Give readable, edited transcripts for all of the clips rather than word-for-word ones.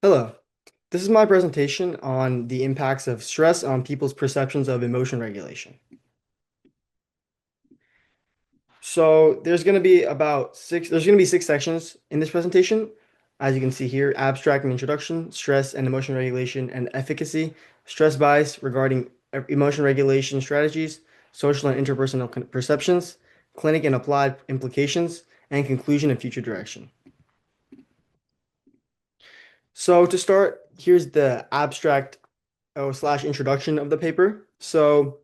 Hello. This is my presentation on the impacts of stress on people's perceptions of emotion regulation. So there's going to be six sections in this presentation. As you can see here, abstract and introduction, stress and emotion regulation and efficacy, stress bias regarding emotion regulation strategies, social and interpersonal perceptions, clinic and applied implications, and conclusion and future direction. So to start, here's the abstract slash introduction of the paper. So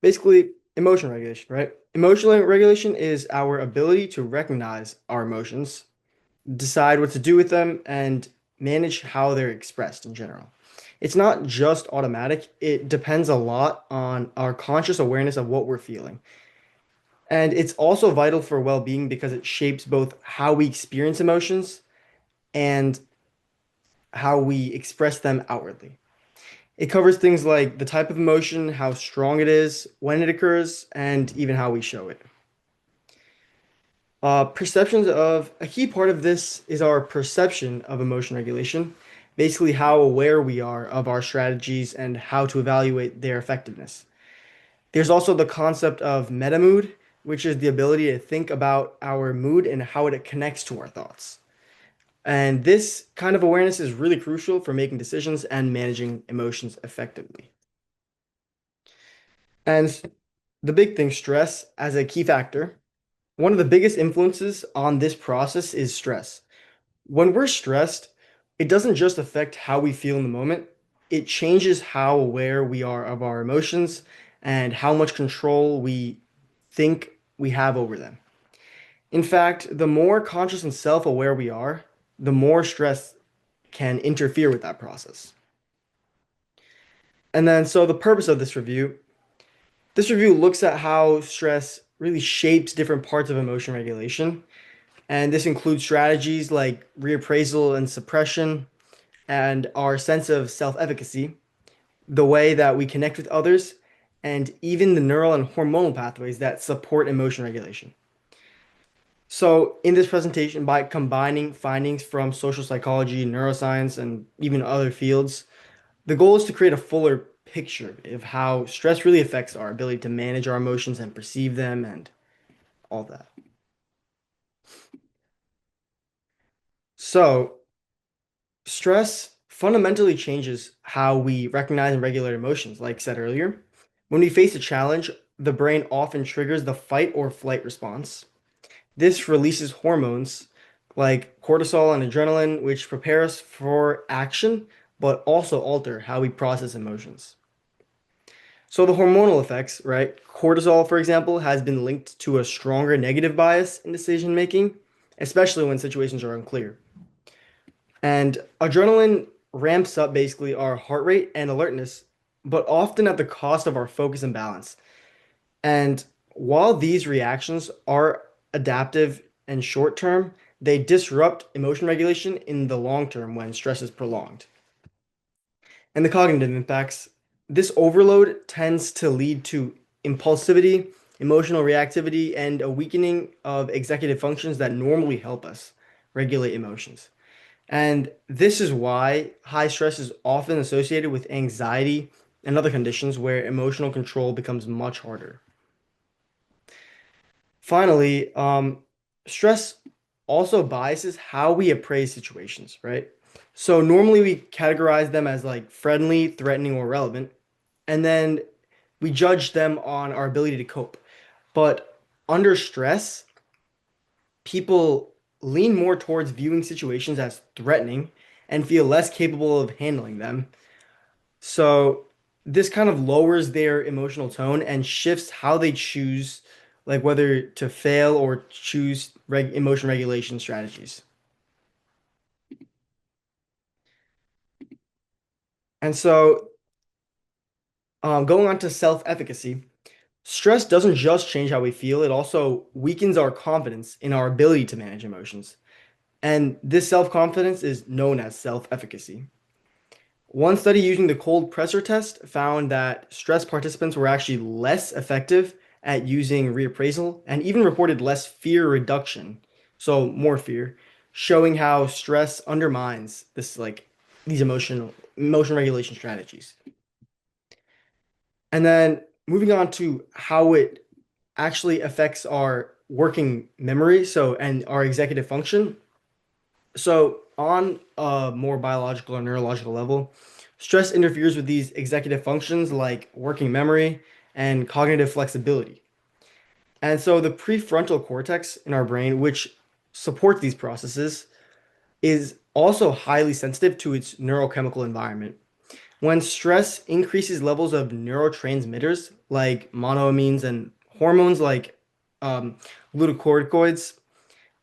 basically, emotion regulation, right? Emotional regulation is our ability to recognize our emotions, decide what to do with them, and manage how they're expressed in general. It's not just automatic, it depends a lot on our conscious awareness of what we're feeling. And it's also vital for well-being because it shapes both how we experience emotions and how we express them outwardly. It covers things like the type of emotion, how strong it is, when it occurs, and even how we show it. Perceptions of a key part of this is our perception of emotion regulation, basically how aware we are of our strategies and how to evaluate their effectiveness. There's also the concept of meta mood, which is the ability to think about our mood and how it connects to our thoughts. And this kind of awareness is really crucial for making decisions and managing emotions effectively. And the big thing, stress as a key factor. One of the biggest influences on this process is stress. When we're stressed, it doesn't just affect how we feel in the moment, it changes how aware we are of our emotions and how much control we think we have over them. In fact, the more conscious and self-aware we are, the more stress can interfere with that process. And then, so the purpose of this review looks at how stress really shapes different parts of emotion regulation. And this includes strategies like reappraisal and suppression, and our sense of self-efficacy, the way that we connect with others, and even the neural and hormonal pathways that support emotion regulation. So, in this presentation, by combining findings from social psychology, neuroscience, and even other fields, the goal is to create a fuller picture of how stress really affects our ability to manage our emotions and perceive them and all that. So, stress fundamentally changes how we recognize and regulate emotions, like said earlier. When we face a challenge, the brain often triggers the fight or flight response. This releases hormones like cortisol and adrenaline, which prepare us for action, but also alter how we process emotions. So the hormonal effects, right? Cortisol, for example, has been linked to a stronger negative bias in decision making, especially when situations are unclear. And adrenaline ramps up basically our heart rate and alertness, but often at the cost of our focus and balance. And while these reactions are adaptive and short term, they disrupt emotion regulation in the long term when stress is prolonged. And the cognitive impacts, this overload tends to lead to impulsivity, emotional reactivity, and a weakening of executive functions that normally help us regulate emotions. And this is why high stress is often associated with anxiety and other conditions where emotional control becomes much harder. Finally, stress also biases how we appraise situations, right? So normally we categorize them as like friendly, threatening, or relevant, and then we judge them on our ability to cope. But under stress, people lean more towards viewing situations as threatening and feel less capable of handling them. So this kind of lowers their emotional tone and shifts how they choose, like whether to fail or choose emotion regulation strategies. And so, going on to self-efficacy, stress doesn't just change how we feel, it also weakens our confidence in our ability to manage emotions. And this self-confidence is known as self-efficacy. One study using the cold pressor test found that stress participants were actually less effective at using reappraisal and even reported less fear reduction, so more fear, showing how stress undermines these emotion regulation strategies. And then moving on to how it actually affects our working memory, and our executive function. So on a more biological or neurological level, stress interferes with these executive functions like working memory and cognitive flexibility. And so the prefrontal cortex in our brain, which supports these processes, is also highly sensitive to its neurochemical environment. When stress increases levels of neurotransmitters like monoamines and hormones like um, glucocorticoids,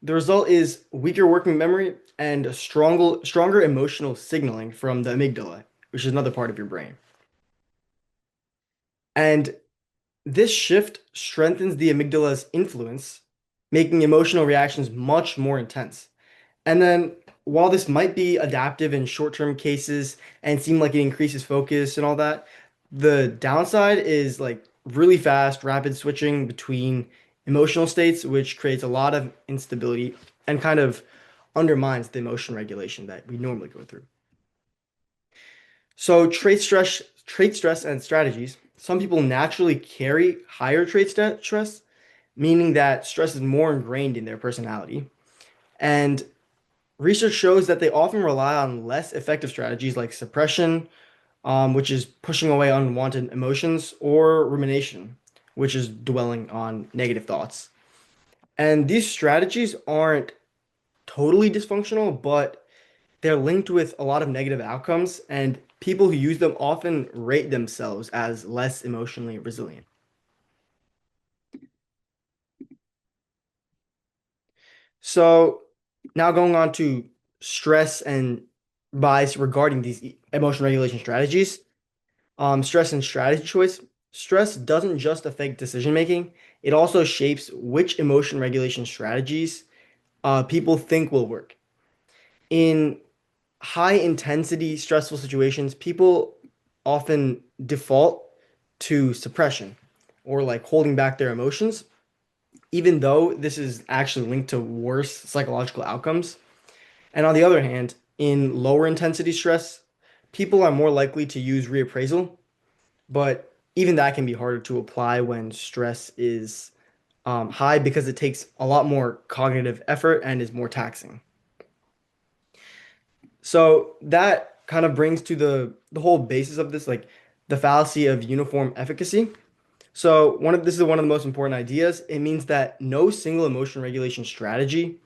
the result is weaker working memory and a stronger emotional signaling from the amygdala, which is another part of your brain. And this shift strengthens the amygdala's influence, making emotional reactions much more intense. And then, while this might be adaptive in short-term cases and seem like it increases focus and all that, the downside is like really fast, rapid switching between emotional states, which creates a lot of instability and kind of undermines the emotion regulation that we normally go through. So, trait stress and strategies. Some people naturally carry higher stress, meaning that stress is more ingrained in their personality. And research shows that they often rely on less effective strategies like suppression, which is pushing away unwanted emotions, or rumination, which is dwelling on negative thoughts. And these strategies aren't totally dysfunctional, but they're linked with a lot of negative outcomes, and people who use them often rate themselves as less emotionally resilient. So now going on to stress and bias regarding these emotion regulation strategies. Stress and strategy choice. Stress doesn't just affect decision making, it also shapes which emotion regulation strategies people think will work. In high intensity, stressful situations, people often default to suppression or like holding back their emotions, even though this is actually linked to worse psychological outcomes. And on the other hand, in lower intensity stress, people are more likely to use reappraisal, but even that can be harder to apply when stress is high because it takes a lot more cognitive effort and is more taxing. So that kind of brings to the whole basis of this, like the fallacy of uniform efficacy. So this is one of the most important ideas. It means that no single emotion regulation strategy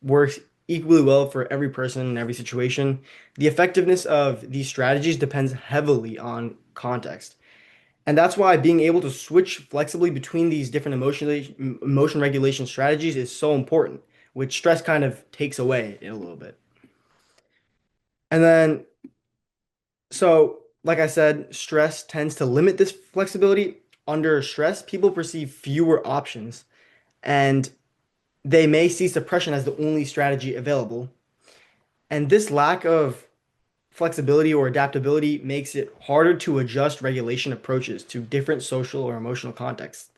works equally well for every person in every situation. The effectiveness of these strategies depends heavily on context. And that's why being able to switch flexibly between these different emotion regulation strategies is so important, which stress kind of takes away in a little bit. And then, so like I said, stress tends to limit this flexibility. Under stress, people perceive fewer options and they may see suppression as the only strategy available. And this lack of flexibility or adaptability makes it harder to adjust regulation approaches to different social or emotional contexts,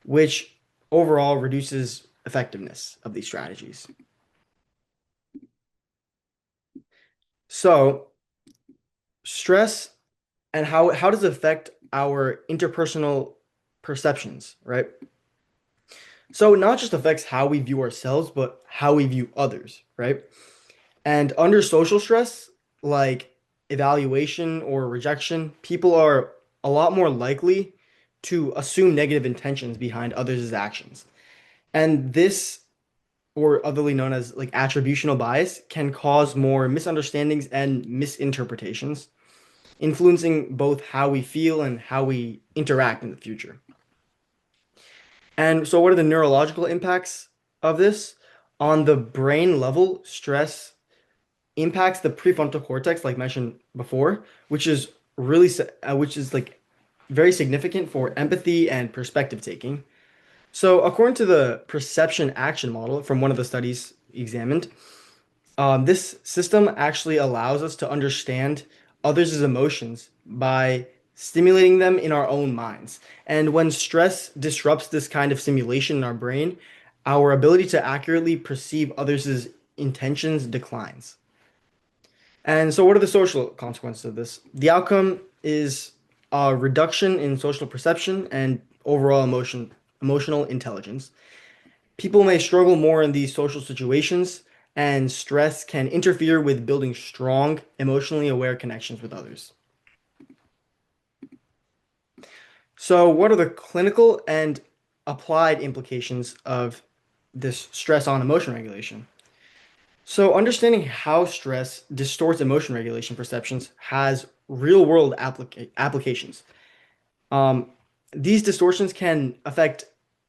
which overall reduces effectiveness of these strategies. So, stress and how does it affect our interpersonal perceptions, right? So, it not just affects how we view ourselves, but how we view others, right? And under social stress, like evaluation or rejection, people are a lot more likely to assume negative intentions behind others' actions. And this, or otherly known as like attributional bias, can cause more misunderstandings and misinterpretations, influencing both how we feel and how we interact in the future. And so, what are the neurological impacts of this? On the brain level, stress impacts the prefrontal cortex, like mentioned before, which is which is like very significant for empathy and perspective taking. So, according to the perception action model from one of the studies examined, this system actually allows us to understand others' emotions by stimulating them in our own minds. And when stress disrupts this kind of simulation in our brain, our ability to accurately perceive others' intentions declines. And so, what are the social consequences of this? The outcome is a reduction in social perception and overall emotional intelligence. People may struggle more in these social situations, and stress can interfere with building strong, emotionally aware connections with others. So, what are the clinical and applied implications of this stress on emotion regulation? So, understanding how stress distorts emotion regulation perceptions has real world applications. Um, these distortions can affect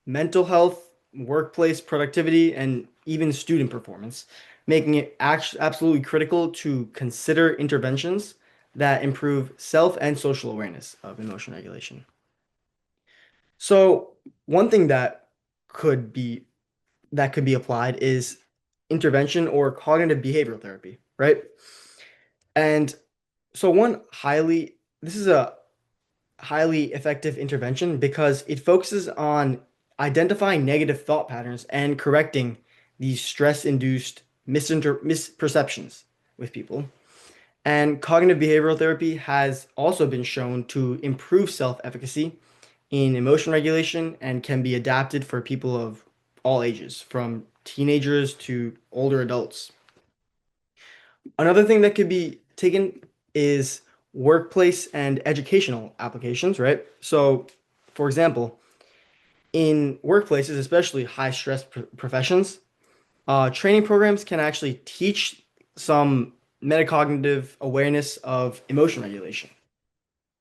mental health, workplace productivity, and even student performance, making it absolutely critical to consider interventions that improve self and social awareness of emotion regulation. So, one thing could be that could be applied is intervention or cognitive behavioral therapy, right? And so this is a highly effective intervention because it focuses on identifying negative thought patterns and correcting these stress-induced misperceptions with people. And cognitive behavioral therapy has also been shown to improve self-efficacy in emotion regulation and can be adapted for people of all ages, from teenagers to older adults. Another thing that could be taken is workplace and educational applications, right? So, for example, in workplaces, especially high stress professions, training programs can actually teach some metacognitive awareness of emotion regulation.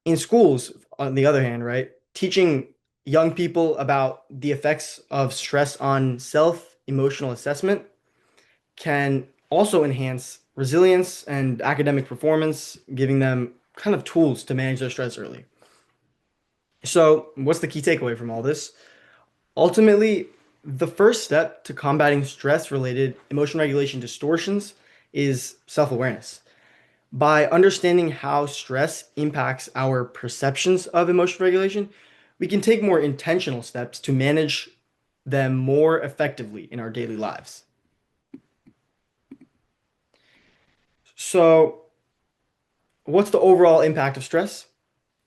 In schools, on the other hand, right, teaching young people about the effects of stress on self-emotional assessment can also enhance resilience and academic performance, giving them kind of tools to manage their stress early. So, what's the key takeaway from all this? Ultimately, the first step to combating stress-related emotion regulation distortions is self-awareness. By understanding how stress impacts our perceptions of emotion regulation, we can take more intentional steps to manage them more effectively in our daily lives. So, what's the overall impact of stress?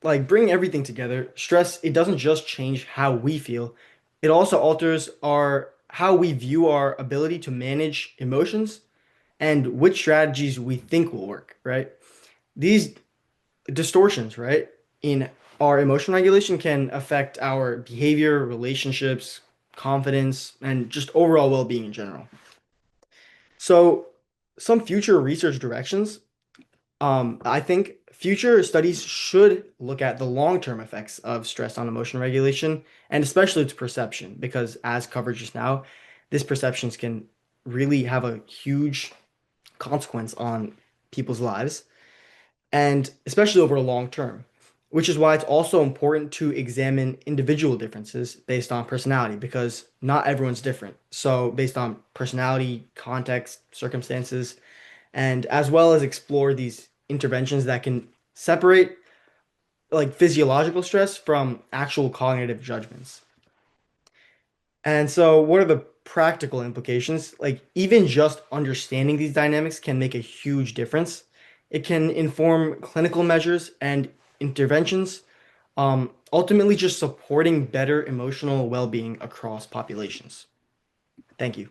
Like bringing everything together, stress, it doesn't just change how we feel, it also alters our how we view our ability to manage emotions and which strategies we think will work, right? These distortions, right, in our emotion regulation can affect our behavior, relationships, confidence, and just overall well-being in general. So, some future research directions, I think future studies should look at the long-term effects of stress on emotion regulation and especially its perception, because as covered just now, this perceptions can really have a huge consequence on people's lives and especially over a long term, which is why it's also important to examine individual differences based on personality because not everyone's different. So, based on personality, context, circumstances, and as well as explore these interventions that can separate like physiological stress from actual cognitive judgments. And so, what are the practical implications? Like, even just understanding these dynamics can make a huge difference. It can inform clinical measures and interventions, ultimately, just supporting better emotional well being across populations. Thank you.